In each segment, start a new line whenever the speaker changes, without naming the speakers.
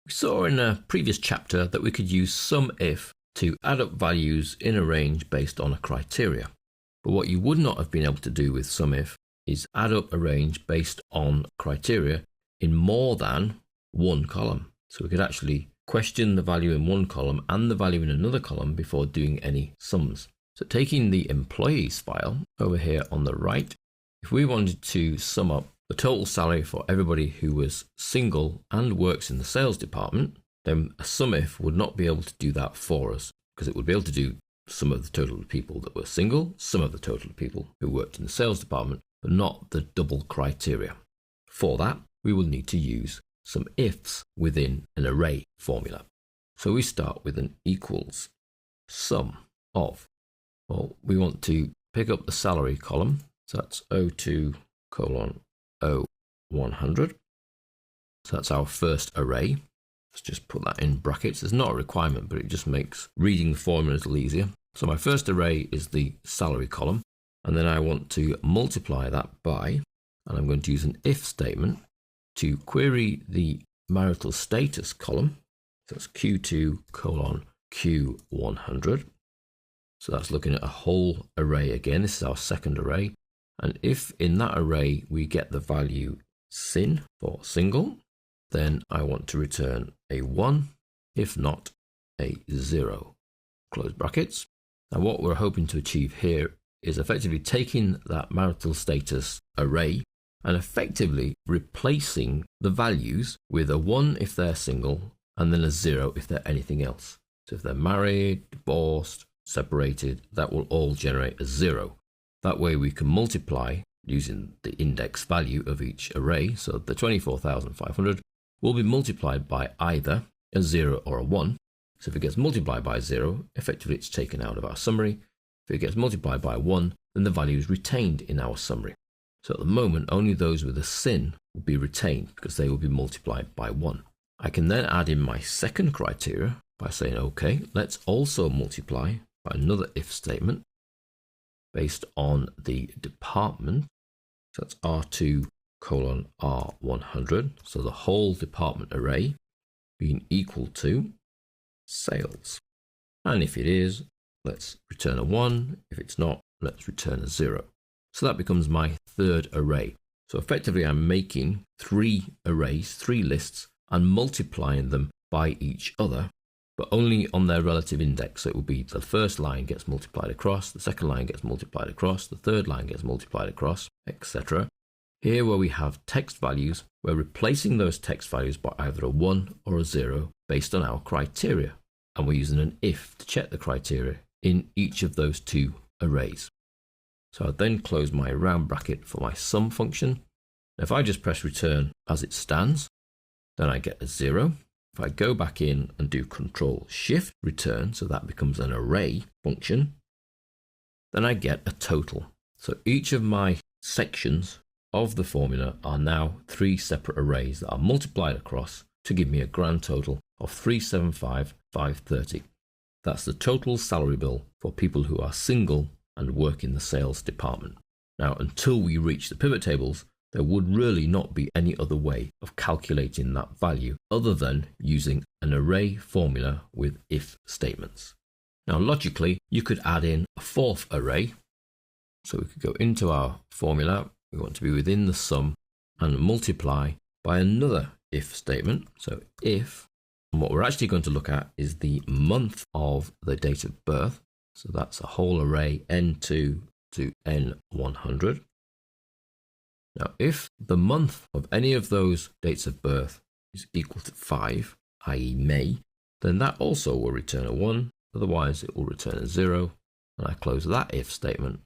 We saw in a previous chapter that we could use SUMIF to add up values in a range based on a criteria. But what you would not have been able to do with SUMIF is add up a range based on criteria in more than one column. So we could actually question the value in one column and the value in another column before doing any sums. So taking the employees file over here on the right, if we wanted to sum up the total salary for everybody who was single and works in the sales department, then a SUMIF would not be able to do that for us, because it would be able to do some of the total of people that were single, some of the total of people who worked in the sales department, but not the double criteria. For that, we will need to use some ifs within an array formula. So we start with an equals sum of, well, we want to pick up the salary column, so that's O2 colon O100. So that's our first array. Let's just put that in brackets. There's not a requirement, but it just makes reading the formula a little easier. So my first array is the salary column, and then I want to multiply that by, and I'm going to use an if statement to query the marital status column. So that's Q2 colon Q100. So that's looking at a whole array again. This is our second array. And if in that array we get the value sin for single, then I want to return a 1, if not a 0. Close brackets. Now what we're hoping to achieve here is effectively taking that marital status array and effectively replacing the values with a 1 if they're single and then a 0 if they're anything else. So if they're married, divorced, separated, that will all generate a 0. That way we can multiply using the index value of each array. So the 24,500 will be multiplied by either a 0 or a 1. So if it gets multiplied by 0, effectively it's taken out of our summary. If it gets multiplied by 1, then the value is retained in our summary. So at the moment, only those with a sin will be retained because they will be multiplied by 1. I can then add in my second criteria by saying, okay, let's also multiply by another if statement based on the department. So that's R2 colon R100. So the whole department array being equal to sales. And if it is, let's return a 1. If it's not, let's return a 0. So that becomes my third array. So effectively I'm making 3 arrays, 3 lists, and multiplying them by each other, but only on their relative index. So it will be the first line gets multiplied across, the second line gets multiplied across, the third line gets multiplied across, etc. Here where we have text values, we're replacing those text values by either a 1 or a 0 based on our criteria. And we're using an if to check the criteria in each of those 2 arrays. So I then close my round bracket for my sum function. If I just press return as it stands, then I get a 0. If I go back in and do Control Shift return, so that becomes an array function, then I get a total. So each of my sections of the formula are now 3 separate arrays that are multiplied across to give me a grand total of 375,530. That's the total salary bill for people who are single and work in the sales department. Now, until we reach the pivot tables, there would really not be any other way of calculating that value other than using an array formula with if statements. Now, logically, you could add in a 4th array. So we could go into our formula. We want to be within the sum and multiply by another if statement. So if, and what we're actually going to look at is the month of the date of birth. So that's a whole array N2 to N100. Now, if the month of any of those dates of birth is equal to 5, i.e. May, then that also will return a 1, otherwise it will return a 0, and I close that if statement,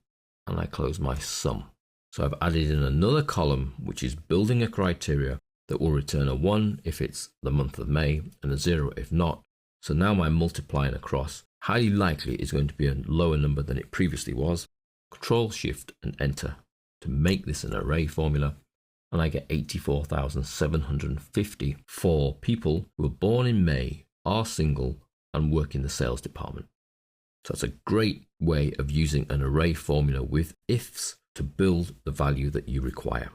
and I close my sum. So I've added in another column which is building a criteria that will return a 1 if it's the month of May, and a 0 if not. So now my multiplying across highly likely is going to be a lower number than it previously was. Control Shift and Enter to make this an array formula, and I get 84,750 for people who were born in May, are single, and work in the sales department. So that's a great way of using an array formula with ifs to build the value that you require.